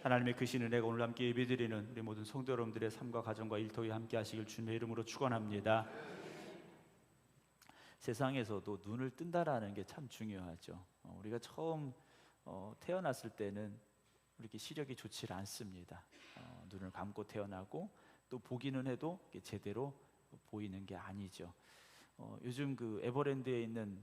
하나님의 크신 은혜가 오늘 함께 예배드리는 우리 모든 성도 여러분들의 삶과 가정과 일터에 함께 하시길 주님의 이름으로 축원합니다. 세상에서도 눈을 뜬다라는 게 참 중요하죠. 우리가 처음 태어났을 때는 이렇게 시력이 좋지 않습니다. 눈을 감고 태어나고 또 보기는 해도 제대로 보이는 게 아니죠. 요즘 그 에버랜드에 있는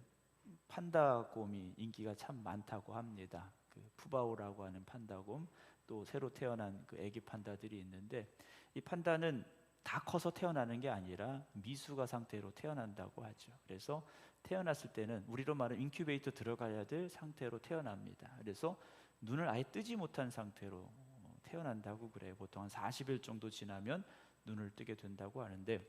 판다곰이 인기가 참 많다고 합니다. 그 푸바오라고 하는 판다곰, 또 새로 태어난 그 애기 판다들이 있는데, 이 판다는 다 커서 태어나는 게 아니라 미숙아 상태로 태어난다고 하죠. 그래서 태어났을 때는 우리로 말하면 인큐베이터 들어가야 될 상태로 태어납니다. 그래서 눈을 아예 뜨지 못한 상태로 태어난다고 그래요. 보통 한 40일 정도 지나면 눈을 뜨게 된다고 하는데,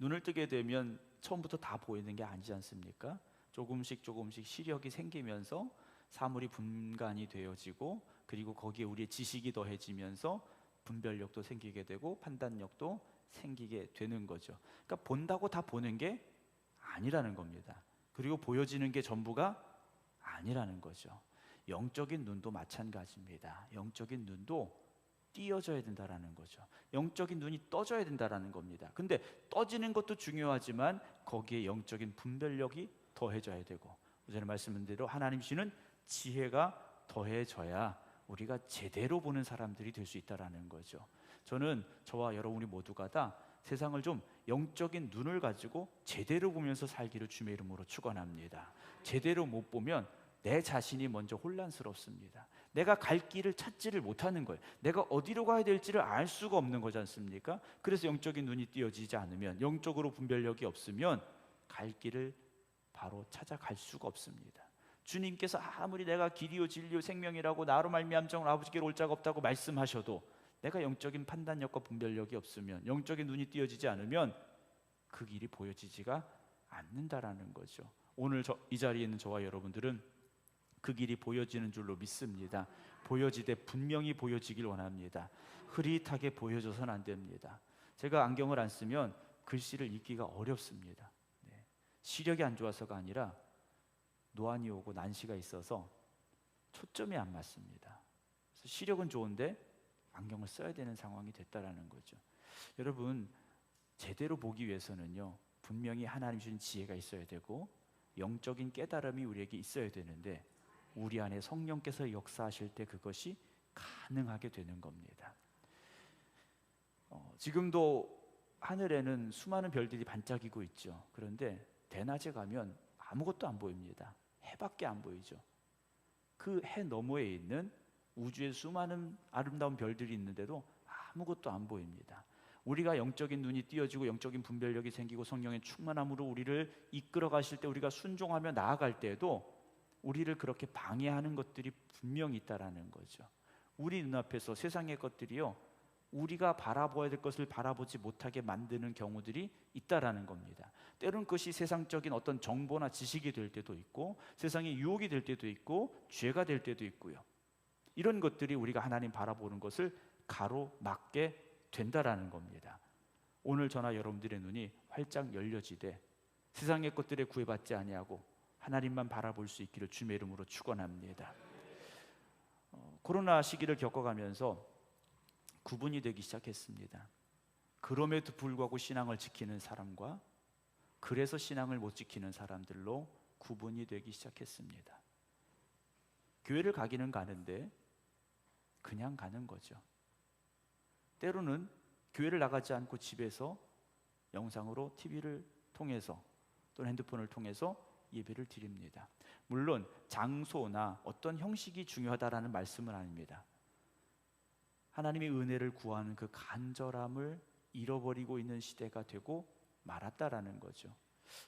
눈을 뜨게 되면 처음부터 다 보이는 게 아니지 않습니까? 조금씩 시력이 생기면서 사물이 분간이 되어지고, 그리고 거기에 우리의 지식이 더해지면서 분별력도 생기게 되고 판단력도 생기게 되는 거죠. 그러니까 본다고 다 보는 게 아니라는 겁니다. 그리고 보여지는 게 전부가 아니라는 거죠. 영적인 눈도 마찬가지입니다. 영적인 눈도 띄어져야 된다라는 거죠. 영적인 눈이 떠져야 된다라는 겁니다. 근데 떠지는 것도 중요하지만 거기에 영적인 분별력이 더해져야 되고, 전에 말씀드린 대로 하나님 주시는 지혜가 더해져야 우리가 제대로 보는 사람들이 될 수 있다라는 거죠. 저는 저와 여러분이 모두가 다 세상을 좀 영적인 눈을 가지고 제대로 보면서 살기를 주님의 이름으로 축원합니다. 제대로 못 보면 내 자신이 먼저 혼란스럽습니다. 내가 갈 길을 찾지를 못하는 거예요. 내가 어디로 가야 될지를 알 수가 없는 거지 않습니까? 그래서 영적인 눈이 띄어지지 않으면, 영적으로 분별력이 없으면 갈 길을 바로 찾아갈 수가 없습니다. 주님께서 아무리 내가 길이요 진리요 생명이라고 나로 말미암 정을 아버지께로 올 자가 없다고 말씀하셔도 내가 영적인 판단력과 분별력이 없으면, 영적인 눈이 띄어지지 않으면 그 길이 보여지지가 않는다라는 거죠. 오늘 이 자리에 있는 저와 여러분들은 그 길이 보여지는 줄로 믿습니다. 보여지되 분명히 보여지길 원합니다. 흐릿하게 보여져서는 안 됩니다. 제가 안경을 안 쓰면 글씨를 읽기가 어렵습니다. 시력이 안 좋아서가 아니라 노안이 오고 난시가 있어서 초점이 안 맞습니다. 그래서 시력은 좋은데 안경을 써야 되는 상황이 됐다라는 거죠. 여러분, 제대로 보기 위해서는요, 분명히 하나님 주신 지혜가 있어야 되고 영적인 깨달음이 우리에게 있어야 되는데, 우리 안에 성령께서 역사하실 때 그것이 가능하게 되는 겁니다. 지금도 하늘에는 수많은 별들이 반짝이고 있죠. 그런데 대낮에 가면 아무것도 안 보입니다. 해밖에 안 보이죠. 그 해 너머에 있는 우주의 수많은 아름다운 별들이 있는데도 아무것도 안 보입니다. 우리가 영적인 눈이 띄어지고 영적인 분별력이 생기고 성령의 충만함으로 우리를 이끌어 가실 때, 우리가 순종하며 나아갈 때에도 우리를 그렇게 방해하는 것들이 분명히 있다라는 거죠. 우리 눈앞에서 세상의 것들이요, 우리가 바라보아야 될 것을 바라보지 못하게 만드는 경우들이 있다라는 겁니다. 때로는 그것이 세상적인 어떤 정보나 지식이 될 때도 있고, 세상의 유혹이 될 때도 있고, 죄가 될 때도 있고요. 이런 것들이 우리가 하나님 바라보는 것을 가로막게 된다라는 겁니다. 오늘 저나 여러분들의 눈이 활짝 열려지되 세상의 것들에 구애받지 아니하고 하나님만 바라볼 수 있기를 주님의 이름으로 축원합니다. 코로나 시기를 겪어가면서 구분이 되기 시작했습니다. 그럼에도 불구하고 신앙을 지키는 사람과 그래서 신앙을 못 지키는 사람들로 구분이 되기 시작했습니다. 교회를 가기는 가는데 그냥 가는 거죠. 때로는 교회를 나가지 않고 집에서 영상으로 TV를 통해서 또는 핸드폰을 통해서 예배를 드립니다. 물론 장소나 어떤 형식이 중요하다라는 말씀은 아닙니다. 하나님의 은혜를 구하는 그 간절함을 잃어버리고 있는 시대가 되고 말았다라는 거죠.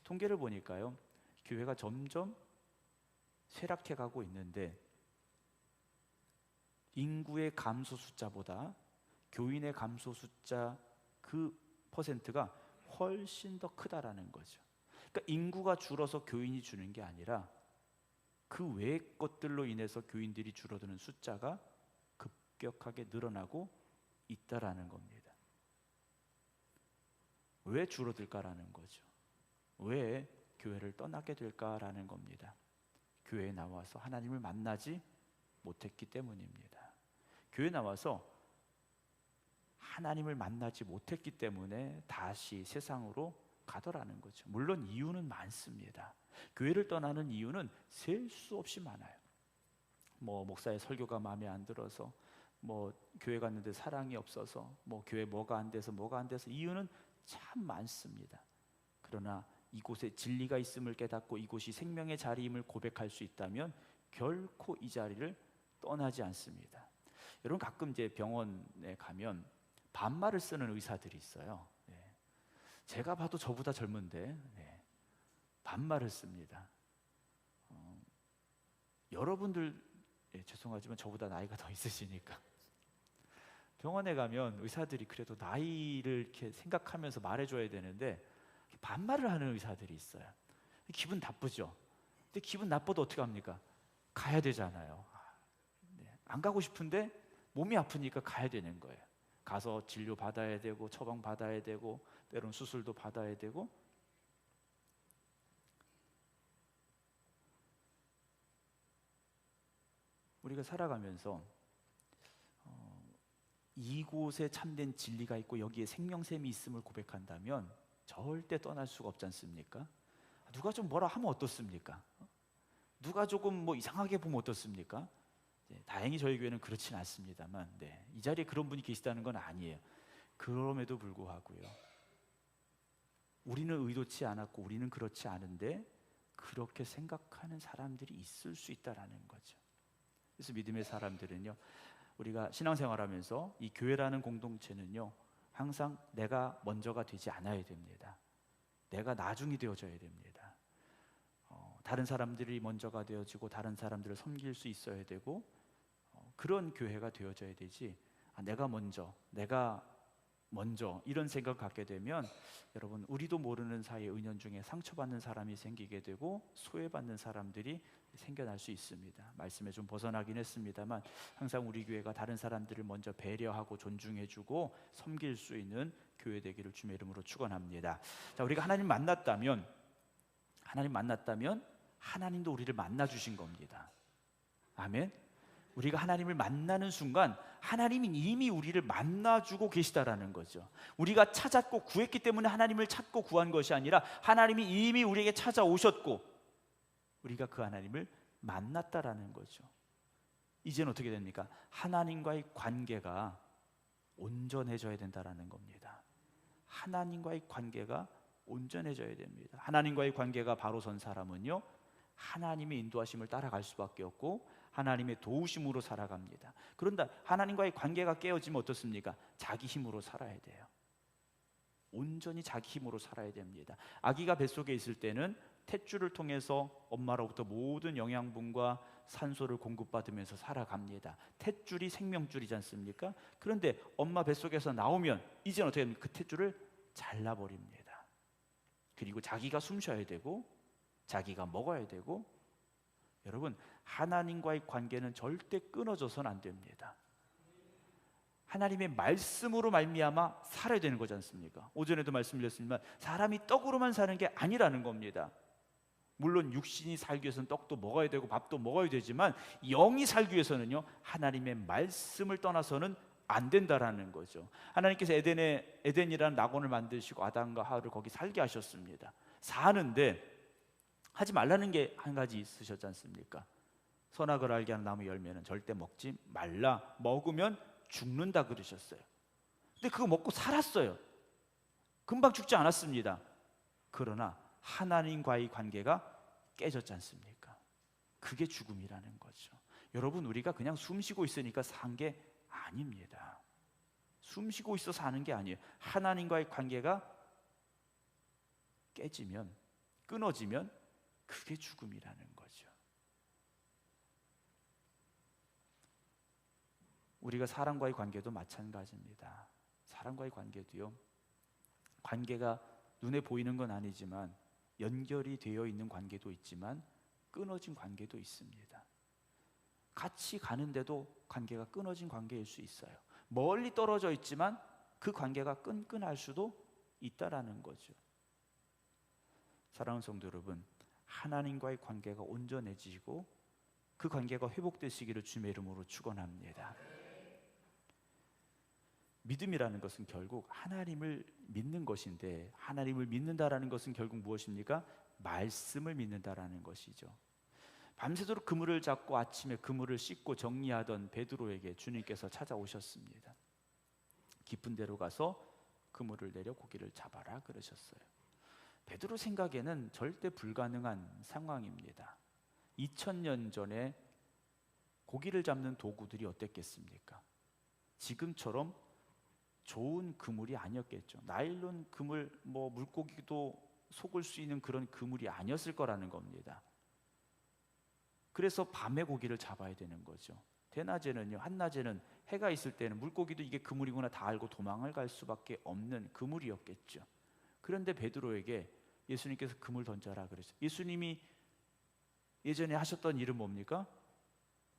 통계를 보니까요, 교회가 점점 쇠락해 가고 있는데 인구의 감소 숫자보다 교인의 감소 숫자 그 퍼센트가 훨씬 더 크다라는 거죠. 그러니까 인구가 줄어서 교인이 주는 게 아니라 그 외의 것들로 인해서 교인들이 줄어드는 숫자가 급격하게 늘어나고 있다라는 겁니다. 왜 줄어들까라는 거죠. 왜 교회를 떠나게 될까라는 겁니다. 교회에 나와서 하나님을 만나지 못했기 때문입니다. 교회 나와서 하나님을 만나지 못했기 때문에 다시 세상으로 가더라는 거죠. 물론 이유는 많습니다. 교회를 떠나는 이유는 셀 수 없이 많아요. 목사의 설교가 마음에 안 들어서, 교회 갔는데 사랑이 없어서, 교회 뭐가 안 돼서 이유는 참 많습니다. 그러나 이곳에 진리가 있음을 깨닫고 이곳이 생명의 자리임을 고백할 수 있다면 결코 이 자리를 떠나지 않습니다. 여러분, 가끔 이제 병원에 가면 반말을 쓰는 의사들이 있어요. 제가 봐도 저보다 젊은데 반말을 씁니다. 여러분들 죄송하지만 저보다 나이가 더 있으시니까 병원에 가면 의사들이 그래도 나이를 이렇게 생각하면서 말해줘야 되는데 반말을 하는 의사들이 있어요. 기분 나쁘죠. 근데 기분 나빠도 어떻게 합니까? 가야 되잖아요. 안 가고 싶은데 몸이 아프니까 가야 되는 거예요. 가서 진료 받아야 되고 처방 받아야 되고 때로는 수술도 받아야 되고. 우리가 살아가면서 이곳에 참된 진리가 있고 여기에 생명샘이 있음을 고백한다면 절대 떠날 수가 없지 않습니까? 누가 좀 뭐라 하면 어떻습니까? 누가 조금 이상하게 보면 어떻습니까? 다행히 저희 교회는 그렇진 않습니다만 이 자리에 그런 분이 계시다는 건 아니에요. 그럼에도 불구하고요, 우리는 의도치 않았고 우리는 그렇지 않은데 그렇게 생각하는 사람들이 있을 수 있다라는 거죠. 그래서 믿음의 사람들은요, 우리가 신앙생활하면서 이 교회라는 공동체는요, 항상 내가 먼저가 되지 않아야 됩니다. 내가 나중이 되어져야 됩니다. 다른 사람들이 먼저가 되어지고 다른 사람들을 섬길 수 있어야 되고, 그런 교회가 되어져야 되지, 내가 먼저 이런 생각을 갖게 되면 여러분, 우리도 모르는 사이에 은연중에 상처받는 사람이 생기게 되고 소외받는 사람들이 생겨날 수 있습니다. 말씀에 좀 벗어나긴 했습니다만 항상 우리 교회가 다른 사람들을 먼저 배려하고 존중해주고 섬길 수 있는 교회 되기를 주님의 이름으로 축원합니다. 자, 우리가 하나님 만났다면 하나님도 우리를 만나 주신 겁니다. 아멘. 우리가 하나님을 만나는 순간 하나님이 이미 우리를 만나주고 계시다라는 거죠. 우리가 찾았고 구했기 때문에 하나님을 찾고 구한 것이 아니라 하나님이 이미 우리에게 찾아오셨고 우리가 그 하나님을 만났다라는 거죠. 이제는 어떻게 됩니까? 하나님과의 관계가 온전해져야 된다라는 겁니다. 하나님과의 관계가 온전해져야 됩니다. 하나님과의 관계가 바로 선 사람은요, 하나님의 인도하심을 따라갈 수밖에 없고 하나님의 도우심으로 살아갑니다. 그런데 하나님과의 관계가 깨어지면 어떻습니까? 자기 힘으로 살아야 돼요. 온전히 자기 힘으로 살아야 됩니다. 아기가 뱃속에 있을 때는 탯줄을 통해서 엄마로부터 모든 영양분과 산소를 공급받으면서 살아갑니다. 탯줄이 생명줄이지 않습니까? 그런데 엄마 뱃속에서 나오면 이제는 어떻게 합니까? 그 탯줄을 잘라버립니다. 그리고 자기가 숨 쉬어야 되고 자기가 먹어야 되고. 여러분, 하나님과의 관계는 절대 끊어져서는 안 됩니다. 하나님의 말씀으로 말미암아 살아야 되는 거지 않습니까? 오전에도 말씀드렸지만 사람이 떡으로만 사는 게 아니라는 겁니다. 물론 육신이 살기 위해서는 떡도 먹어야 되고 밥도 먹어야 되지만 영이 살기 위해서는요, 하나님의 말씀을 떠나서는 안 된다라는 거죠. 하나님께서 에덴이라는 낙원을 만드시고 아담과 하와를 거기 살게 하셨습니다. 사는데 하지 말라는 게 한 가지 있으셨지 않습니까? 선악을 알게 하는 나무 열매는 절대 먹지 말라. 먹으면 죽는다 그러셨어요. 근데 그거 먹고 살았어요. 금방 죽지 않았습니다. 그러나 하나님과의 관계가 깨졌지 않습니까? 그게 죽음이라는 거죠. 여러분, 우리가 그냥 숨 쉬고 있으니까 산 게 아닙니다. 숨 쉬고 있어 사는 게 아니에요. 하나님과의 관계가 깨지면, 끊어지면 그게 죽음이라는 거죠. 우리가 사람과의 관계도 마찬가지입니다. 사람과의 관계도요, 관계가 눈에 보이는 건 아니지만 연결이 되어 있는 관계도 있지만 끊어진 관계도 있습니다. 같이 가는데도 관계가 끊어진 관계일 수 있어요. 멀리 떨어져 있지만 그 관계가 끈끈할 수도 있다라는 거죠. 사랑하는 성도 여러분, 하나님과의 관계가 온전해지고 그 관계가 회복되시기를 주님의 이름으로 축원합니다. 믿음이라는 것은 결국 하나님을 믿는 것인데, 하나님을 믿는다라는 것은 결국 무엇입니까? 말씀을 믿는다라는 것이죠. 밤새도록 그물을 잡고 아침에 그물을 씻고 정리하던 베드로에게 주님께서 찾아오셨습니다. 깊은 데로 가서 그물을 내려 고기를 잡아라 그러셨어요. 베드로 생각에는 절대 불가능한 상황입니다. 2000년 전에 고기를 잡는 도구들이 어땠겠습니까? 지금처럼 좋은 그물이 아니었겠죠. 나일론 그물, 물고기도 속을 수 있는 그런 그물이 아니었을 거라는 겁니다. 그래서 밤에 고기를 잡아야 되는 거죠. 대낮에는요, 한낮에는 해가 있을 때는 물고기도 이게 그물이구나 다 알고 도망을 갈 수밖에 없는 그물이었겠죠. 그런데 베드로에게 예수님께서 그물 던져라 그랬어요. 예수님이 예전에 하셨던 일은 뭡니까?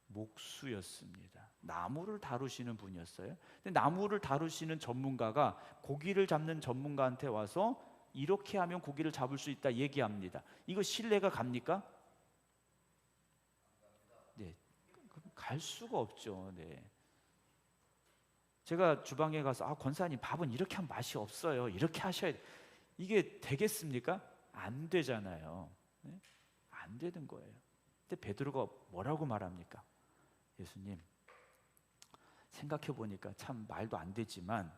목수였습니다. 나무를 다루시는 분이었어요. 근데 나무를 다루시는 전문가가 고기를 잡는 전문가한테 와서 이렇게 하면 고기를 잡을 수 있다 얘기합니다. 이거 신뢰가 갑니까? 네, 갈 수가 없죠. 네. 제가 주방에 가서 권사님 밥은 이렇게 하면 맛이 없어요. 이렇게 하셔야 돼. 이게 되겠습니까? 안 되잖아요. 네? 안 되는 거예요. 근데 베드로가 뭐라고 말합니까? 예수님, 생각해 보니까 참 말도 안 되지만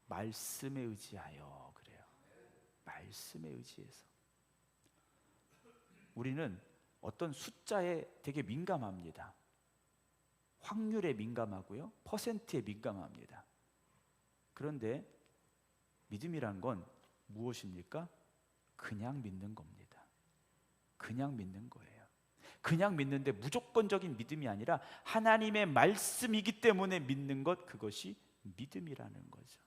말씀에 의지하여 그래요. 말씀에 의지해서. 우리는 어떤 숫자에 되게 민감합니다. 확률에 민감하고요, 퍼센트에 민감합니다. 그런데 믿음이란 건 무엇입니까? 그냥 믿는 겁니다. 그냥 믿는 거예요. 그냥 믿는데 무조건적인 믿음이 아니라 하나님의 말씀이기 때문에 믿는 것, 그것이 믿음이라는 거죠.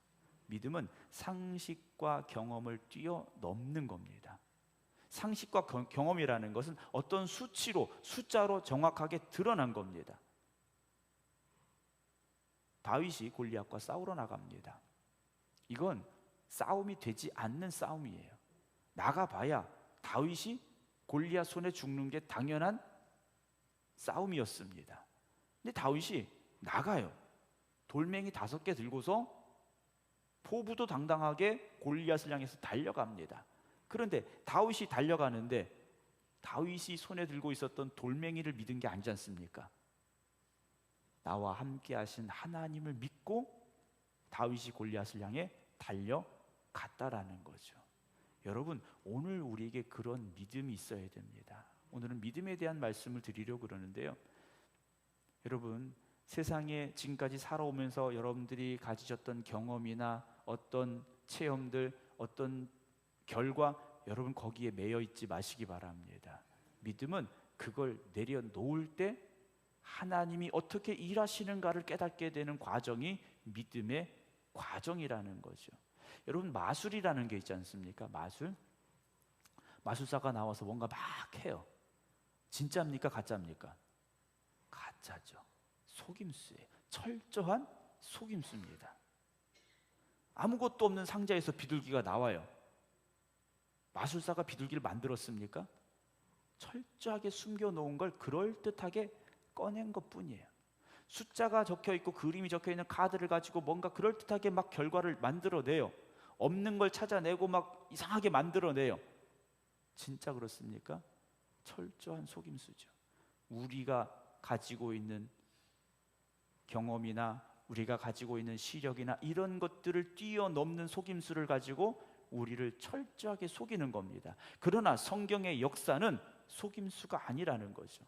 믿음은 상식과 경험을 뛰어넘는 겁니다. 상식과 경험이라는 것은 어떤 수치로, 숫자로 정확하게 드러난 겁니다. 다윗이 골리앗과 싸우러 나갑니다. 이건 싸움이 되지 않는 싸움이에요. 나가봐야 다윗이 골리앗 손에 죽는 게 당연한 싸움이었습니다. 근데 다윗이 나가요. 돌멩이 5개 들고서 포부도 당당하게 골리앗을 향해서 달려갑니다. 그런데 다윗이 달려가는데 다윗이 손에 들고 있었던 돌멩이를 믿은 게 아니지 않습니까? 나와 함께 하신 하나님을 믿고 다윗이 골리앗을 향해 달려갔다라는 거죠. 여러분, 오늘 우리에게 그런 믿음이 있어야 됩니다. 오늘은 믿음에 대한 말씀을 드리려고 그러는데요. 여러분, 세상에 지금까지 살아오면서 여러분들이 가지셨던 경험이나 어떤 체험들, 어떤 결과, 여러분 거기에 매여 있지 마시기 바랍니다. 믿음은 그걸 내려놓을 때 하나님이 어떻게 일하시는가를 깨닫게 되는 과정이 믿음의 과정이라는 거죠. 여러분, 마술이라는 게 있지 않습니까? 마술사가 나와서 뭔가 막 해요. 진짜입니까? 가짜입니까? 가짜죠. 속임수예요. 철저한 속임수입니다. 아무것도 없는 상자에서 비둘기가 나와요. 마술사가 비둘기를 만들었습니까? 철저하게 숨겨놓은 걸 그럴듯하게 꺼낸 것뿐이에요. 숫자가 적혀있고 그림이 적혀있는 카드를 가지고 뭔가 그럴듯하게 막 결과를 만들어내요. 없는 걸 찾아내고 막 이상하게 만들어내요. 진짜 그렇습니까? 철저한 속임수죠. 우리가 가지고 있는 경험이나 우리가 가지고 있는 시력이나 이런 것들을 뛰어넘는 속임수를 가지고 우리를 철저하게 속이는 겁니다. 그러나 성경의 역사는 속임수가 아니라는 거죠.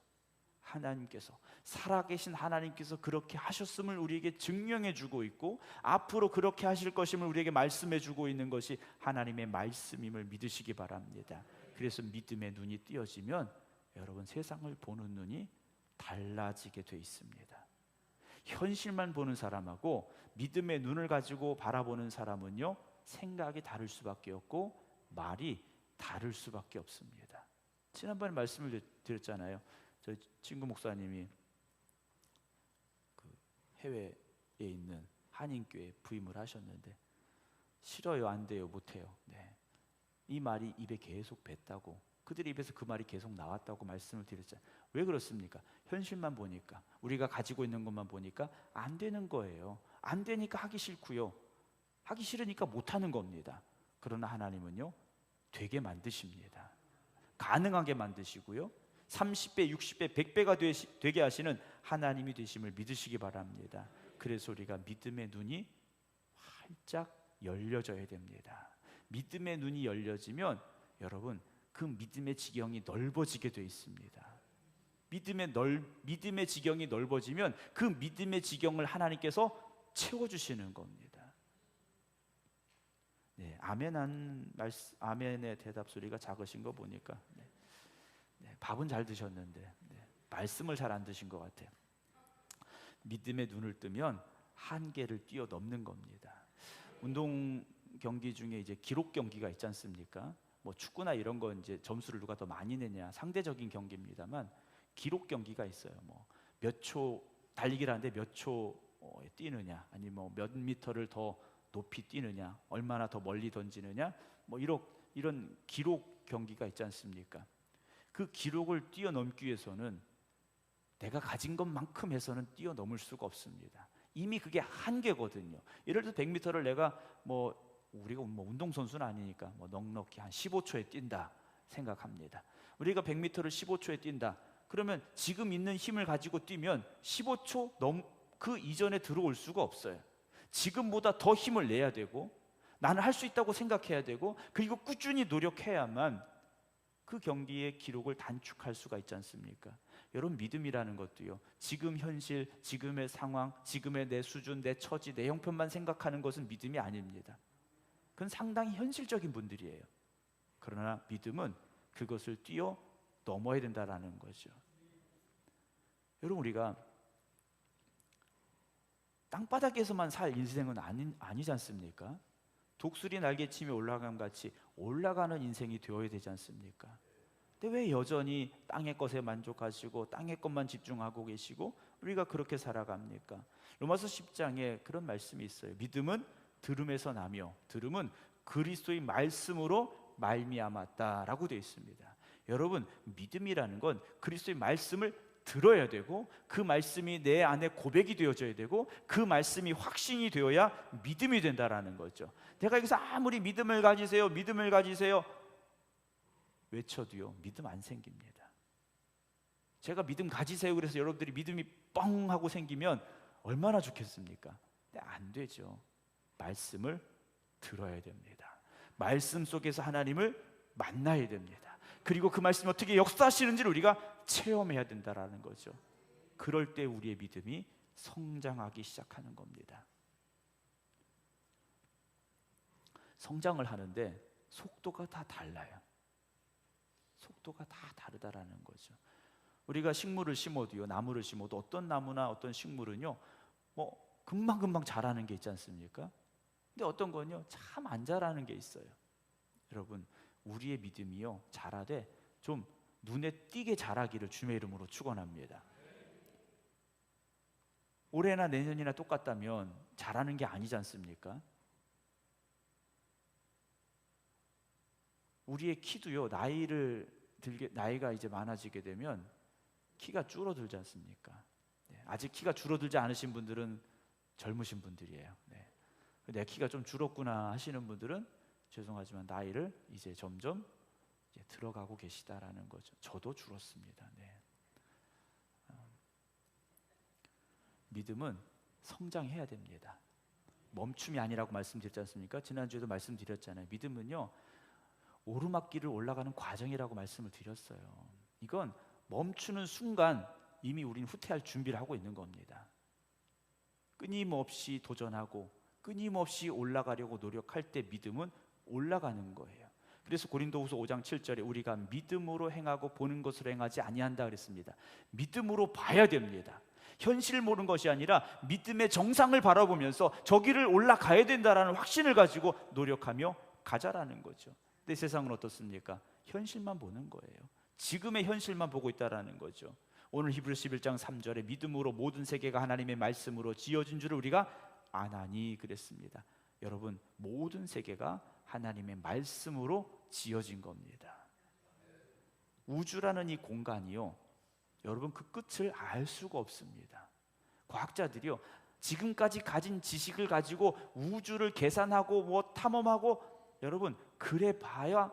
하나님께서, 살아계신 하나님께서 그렇게 하셨음을 우리에게 증명해 주고 있고 앞으로 그렇게 하실 것임을 우리에게 말씀해 주고 있는 것이 하나님의 말씀임을 믿으시기 바랍니다. 그래서 믿음의 눈이 띄어지면 여러분, 세상을 보는 눈이 달라지게 돼 있습니다. 현실만 보는 사람하고 믿음의 눈을 가지고 바라보는 사람은요, 생각이 다를 수밖에 없고 말이 다를 수밖에 없습니다. 지난번에 말씀을 드렸잖아요. 저희 친구 목사님이 그 해외에 있는 한인교회에 부임을 하셨는데 싫어요, 안 돼요, 못 해요. 네. 이 말이 입에 계속 뱉다고 그들의 입에서 그 말이 계속 나왔다고 말씀을 드렸잖아요. 왜 그렇습니까? 현실만 보니까, 우리가 가지고 있는 것만 보니까 안 되는 거예요. 안 되니까 하기 싫고요, 하기 싫으니까 못하는 겁니다. 그러나 하나님은요, 되게 만드십니다. 가능하게 만드시고요, 30배, 60배, 100배가 되게 하시는 하나님이 되심을 믿으시기 바랍니다. 그래서 우리가 믿음의 눈이 활짝 열려져야 됩니다. 믿음의 눈이 열려지면 여러분, 그 믿음의 지경이 넓어지게 되어 있습니다. 믿음의 지경이 넓어지면 그 믿음의 지경을 하나님께서 채워주시는 겁니다. 네, 아멘의 대답 소리가 작으신 거 보니까 밥은 잘 드셨는데 말씀을 잘 안 드신 것 같아요. 믿음의 눈을 뜨면 한계를 뛰어넘는 겁니다. 운동 경기 중에 이제 기록 경기가 있지 않습니까? 뭐 축구나 이런 건 이제 점수를 누가 더 많이 내냐 상대적인 경기입니다만, 기록 경기가 있어요. 뭐 몇 초 달리기를 하는데 몇 초 뛰느냐, 아니면 뭐 몇 미터를 더 높이 뛰느냐, 얼마나 더 멀리 던지느냐, 뭐 이런 기록 경기가 있지 않습니까? 그 기록을 뛰어넘기 위해서는 내가 가진 것만큼 해서는 뛰어넘을 수가 없습니다. 이미 그게 한계거든요. 예를 들어 100m를 내가 우리가 운동선수는 아니니까 넉넉히 한 15초에 뛴다 생각합니다. 우리가 100m를 15초에 뛴다. 그러면 지금 있는 힘을 가지고 뛰면 15초 그 이전에 들어올 수가 없어요. 지금보다 더 힘을 내야 되고, 나는 할 수 있다고 생각해야 되고, 그리고 꾸준히 노력해야만 그 경기의 기록을 단축할 수가 있지 않습니까? 여러분, 믿음이라는 것도요, 지금 현실, 지금의 상황, 지금의 내 수준, 내 처지, 내 형편만 생각하는 것은 믿음이 아닙니다. 그건 상당히 현실적인 분들이에요. 그러나 믿음은 그것을 뛰어넘어야 된다는 거죠. 여러분, 우리가 땅바닥에서만 살 인생은 아니지 않습니까? 독수리 날개치며 올라감 같이 올라가는 인생이 되어야 되지 않습니까? 근데 왜 여전히 땅의 것에 만족하시고 땅의 것만 집중하고 계시고 우리가 그렇게 살아갑니까? 로마서 10장에 그런 말씀이 있어요. 믿음은 들음에서 나며 들음은 그리스도의 말씀으로 말미암았다라고 되어 있습니다. 여러분, 믿음이라는 건 그리스도의 말씀을 들어야 되고, 그 말씀이 내 안에 고백이 되어져야 되고, 그 말씀이 확신이 되어야 믿음이 된다라는 거죠. 내가 여기서 아무리 믿음을 가지세요 외쳐도요, 믿음 안 생깁니다. 제가 믿음 가지세요 그래서 여러분들이 믿음이 뻥 하고 생기면 얼마나 좋겠습니까? 근데 안 되죠. 말씀을 들어야 됩니다. 말씀 속에서 하나님을 만나야 됩니다. 그리고 그 말씀이 어떻게 역사하시는지를 우리가 체험해야 된다라는 거죠. 그럴 때 우리의 믿음이 성장하기 시작하는 겁니다. 성장을 하는데 속도가 다 달라요. 속도가 다 다르다라는 거죠. 우리가 식물을 심어도요, 나무를 심어도 어떤 나무나 어떤 식물은요, 금방금방 자라는 게 있지 않습니까? 근데 어떤 건요, 참 안 자라는 게 있어요. 여러분, 우리의 믿음이요, 자라되 좀 눈에 띄게 자라기를 주의 이름으로 축원합니다. 올해나 내년이나 똑같다면 자라는 게 아니지 않습니까? 우리의 키도요, 나이가 이제 많아지게 되면 키가 줄어들지 않습니까? 아직 키가 줄어들지 않으신 분들은 젊으신 분들이에요. 내 키가 좀 줄었구나 하시는 분들은 죄송하지만 나이를 이제 점점 들어가고 계시다라는 거죠. 저도 줄었습니다. 믿음은 성장해야 됩니다. 멈춤이 아니라고 말씀드렸지 않습니까? 지난주에도 말씀드렸잖아요. 믿음은요, 오르막길을 올라가는 과정이라고 말씀을 드렸어요. 이건 멈추는 순간 이미 우리는 후퇴할 준비를 하고 있는 겁니다. 끊임없이 도전하고 끊임없이 올라가려고 노력할 때 믿음은 올라가는 거예요. 그래서 고린도후서 5장 7절에 우리가 믿음으로 행하고 보는 것으로 행하지 아니한다 그랬습니다. 믿음으로 봐야 됩니다. 현실을 모르는 것이 아니라 믿음의 정상을 바라보면서 저기를 올라가야 된다라는 확신을 가지고 노력하며 가자라는 거죠. 근데 세상은 어떻습니까? 현실만 보는 거예요. 지금의 현실만 보고 있다라는 거죠. 오늘 히브리서 11장 3절에 믿음으로 모든 세계가 하나님의 말씀으로 지어진 줄을 우리가 아나니 그랬습니다. 여러분, 모든 세계가 하나님의 말씀으로 지어진 겁니다. 우주라는 이 공간이요, 여러분 그 끝을 알 수가 없습니다. 과학자들이요, 지금까지 가진 지식을 가지고 우주를 계산하고 뭐 탐험하고, 여러분 그래 봐야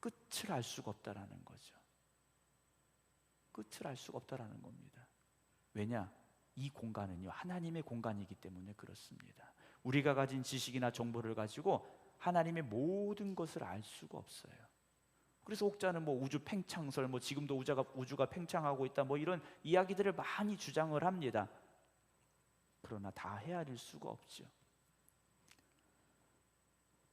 끝을 알 수가 없다라는 거죠. 끝을 알 수가 없다라는 겁니다. 왜냐? 이 공간은요, 하나님의 공간이기 때문에 그렇습니다. 우리가 가진 지식이나 정보를 가지고 하나님의 모든 것을 알 수가 없어요. 그래서 혹자는 뭐 우주 팽창설, 뭐 지금도 우주가 팽창하고 있다, 뭐 이런 이야기들을 많이 주장을 합니다. 그러나 다 헤아릴 수가 없죠.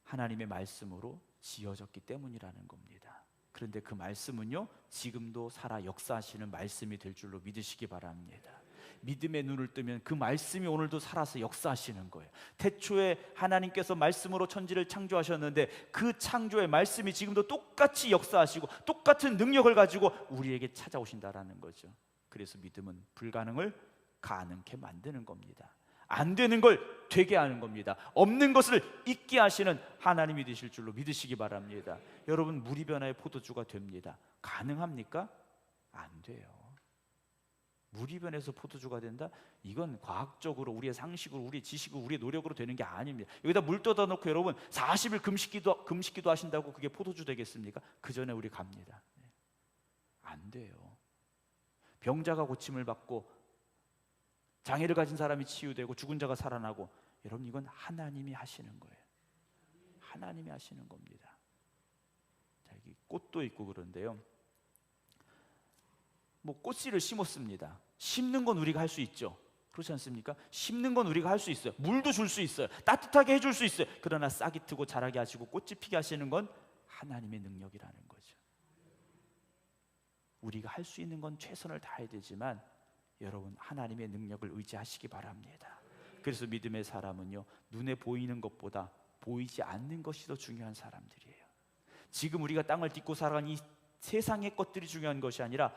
하나님의 말씀으로 지어졌기 때문이라는 겁니다. 그런데 그 말씀은요, 지금도 살아 역사하시는 말씀이 될 줄로 믿으시기 바랍니다. 믿음의 눈을 뜨면 그 말씀이 오늘도 살아서 역사하시는 거예요. 태초에 하나님께서 말씀으로 천지를 창조하셨는데 그 창조의 말씀이 지금도 똑같이 역사하시고 똑같은 능력을 가지고 우리에게 찾아오신다라는 거죠. 그래서 믿음은 불가능을 가능케 만드는 겁니다. 안 되는 걸 되게 하는 겁니다. 없는 것을 있게 하시는 하나님이 되실 줄로 믿으시기 바랍니다. 여러분, 물이 변화의 포도주가 됩니다. 가능합니까? 안 돼요. 물이 변해서 포도주가 된다? 이건 과학적으로, 우리의 상식으로, 우리의 지식으로, 우리의 노력으로 되는 게 아닙니다. 여기다 물 떠다 놓고 여러분 40일 금식기도 하신다고 그게 포도주 되겠습니까? 그 전에 우리 갑니다. 안 돼요. 병자가 고침을 받고 장애를 가진 사람이 치유되고 죽은 자가 살아나고, 여러분 이건 하나님이 하시는 거예요. 하나님이 하시는 겁니다. 자, 여기 꽃도 있고 그런데요, 뭐 꽃씨를 심었습니다. 심는 건 우리가 할 수 있죠. 그렇지 않습니까? 심는 건 우리가 할 수 있어요. 물도 줄 수 있어요. 따뜻하게 해줄 수 있어요. 그러나 싹이 트고 자라게 하시고 꽃이 피게 하시는 건 하나님의 능력이라는 거죠. 우리가 할 수 있는 건 최선을 다해야 되지만 여러분, 하나님의 능력을 의지하시기 바랍니다. 그래서 믿음의 사람은요, 눈에 보이는 것보다 보이지 않는 것이 더 중요한 사람들이에요. 지금 우리가 땅을 딛고 살아가는 이 세상의 것들이 중요한 것이 아니라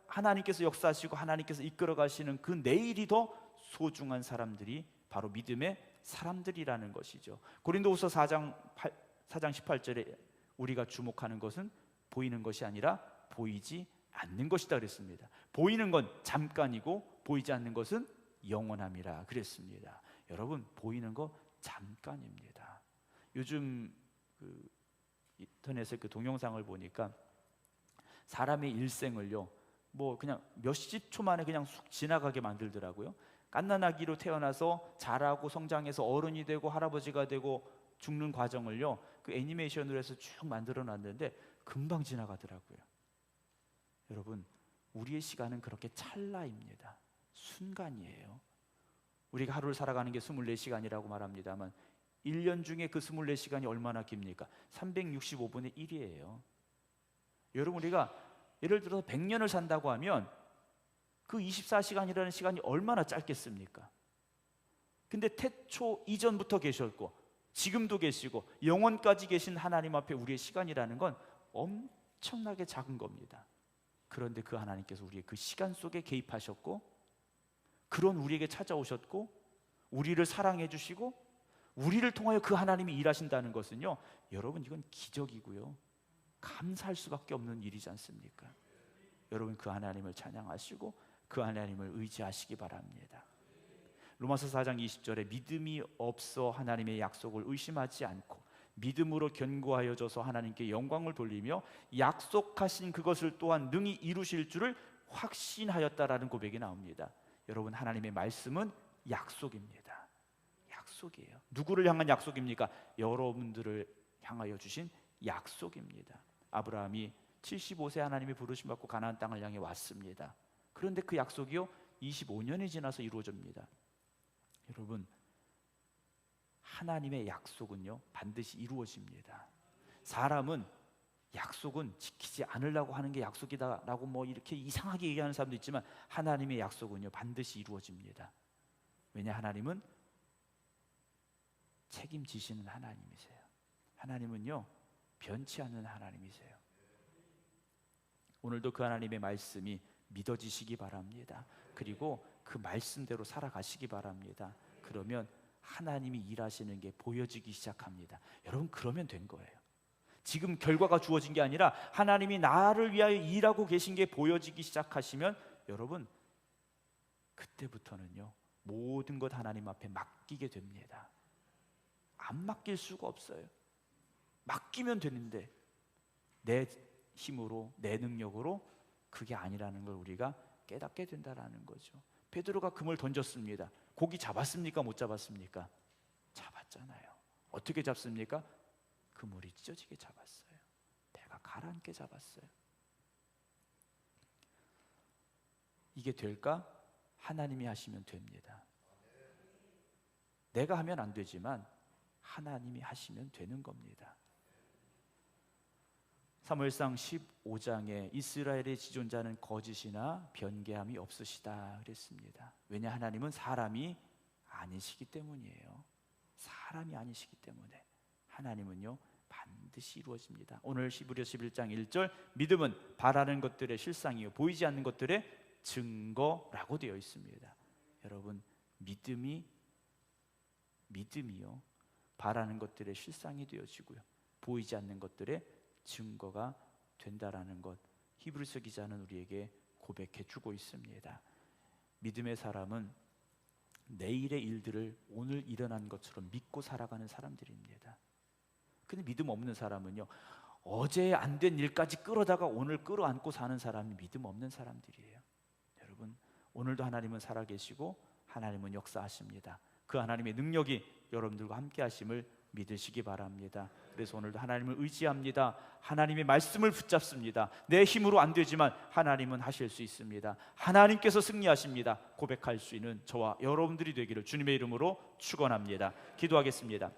하나님께서 역사하시고 하나님께서 이끌어 가시는 그 내일이 더 소중한 사람들이 바로 믿음의 사람들이라는 것이죠. 고린도후서 4장 18절에 우리가 주목하는 것은 보이는 것이 아니라 보이지 않는 것이다 그랬습니다. 보이는 건 잠깐이고 보이지 않는 것은 영원함이라 그랬습니다. 여러분, 보이는 거 잠깐입니다. 요즘 인터넷에 그 동영상을 보니까 사람의 일생을요, 뭐 그냥 몇십 초 만에 그냥 쑥 지나가게 만들더라고요. 갓난아기로 태어나서 자라고 성장해서 어른이 되고 할아버지가 되고 죽는 과정을요, 그 애니메이션으로 해서 쭉 만들어 놨는데 금방 지나가더라고요. 여러분, 우리의 시간은 그렇게 찰나입니다. 순간이에요. 우리가 하루를 살아가는 게 24시간이라고 말합니다만 1년 중에 그 24시간이 얼마나 깁니까? 365분의 1이에요. 여러분, 우리가 예를 들어서 100년을 산다고 하면 그 24시간이라는 시간이 얼마나 짧겠습니까? 근데 태초 이전부터 계셨고 지금도 계시고 영원까지 계신 하나님 앞에 우리의 시간이라는 건 엄청나게 작은 겁니다. 그런데 그 하나님께서 우리의 그 시간 속에 개입하셨고, 그런 우리에게 찾아오셨고, 우리를 사랑해 주시고, 우리를 통하여 그 하나님이 일하신다는 것은요, 여러분 이건 기적이고요, 감사할 수밖에 없는 일이지 않습니까? 여러분, 그 하나님을 찬양하시고 그 하나님을 의지하시기 바랍니다. 로마서 4장 20절에 믿음이 없어 하나님의 약속을 의심하지 않고 믿음으로 견고하여져서 하나님께 영광을 돌리며 약속하신 그것을 또한 능히 이루실 줄을 확신하였다라는 고백이 나옵니다. 여러분, 하나님의 말씀은 약속입니다. 약속이에요. 누구를 향한 약속입니까? 여러분들을 향하여 주신 약속입니다. 아브라함이 75세 하나님의 부르심 받고 가나안 땅을 향해 왔습니다. 그런데 그 약속이요, 25년이 지나서 이루어집니다. 여러분, 하나님의 약속은요 반드시 이루어집니다. 사람은 약속은 지키지 않으려고 하는 게 약속이다라고 뭐 이렇게 이상하게 얘기하는 사람도 있지만 하나님의 약속은요 반드시 이루어집니다. 왜냐? 하나님은 책임지시는 하나님이세요. 하나님은요 변치 않는 하나님이세요. 오늘도 그 하나님의 말씀이 믿어지시기 바랍니다. 그리고 그 말씀대로 살아가시기 바랍니다. 그러면 하나님이 일하시는 게 보여지기 시작합니다. 여러분, 그러면 된 거예요. 지금 결과가 주어진 게 아니라 하나님이 나를 위하여 일하고 계신 게 보여지기 시작하시면 여러분 그때부터는요 모든 것 하나님 앞에 맡기게 됩니다. 안 맡길 수가 없어요. 맡기면 되는데 내 힘으로 내 능력으로 그게 아니라는 걸 우리가 깨닫게 된다라는 거죠. 베드로가 그물 던졌습니다. 고기 잡았습니까? 못 잡았습니까? 잡았잖아요. 어떻게 잡습니까? 그물이 찢어지게 잡았어요. 배가 가라앉게 잡았어요. 이게 될까? 하나님이 하시면 됩니다. 내가 하면 안 되지만 하나님이 하시면 되는 겁니다. 사무엘상 15장에 이스라엘의 지존자는 거짓이나 변개함이 없으시다 그랬습니다. 왜냐 하나님은 사람이 아니시기 때문이에요. 사람이 아니시기 때문에 하나님은요 반드시 이루어집니다. 오늘 히브리서 11장 1절 믿음은 바라는 것들의 실상이요 보이지 않는 것들의 증거라고 되어 있습니다. 여러분 믿음이요 바라는 것들의 실상이 되어지고요 보이지 않는 것들의 증거가 된다라는 것 히브리서 기자는 우리에게 고백해 주고 있습니다. 믿음의 사람은 내일의 일들을 오늘 일어난 것처럼 믿고 살아가는 사람들입니다. 근데 믿음 없는 사람은요 어제 안 된 일까지 끌어다가 오늘 끌어안고 사는 사람이 믿음 없는 사람들이에요. 여러분 오늘도 하나님은 살아계시고 하나님은 역사하십니다. 그 하나님의 능력이 여러분들과 함께 하심을 믿으시기 바랍니다. 그래서 오늘도 하나님을 의지합니다. 하나님의 말씀을 붙잡습니다. 내 힘으로 안 되지만 하나님은 하실 수 있습니다. 하나님께서 승리하십니다. 고백할 수 있는 저와 여러분들이 되기를 주님의 이름으로 축원합니다. 기도하겠습니다.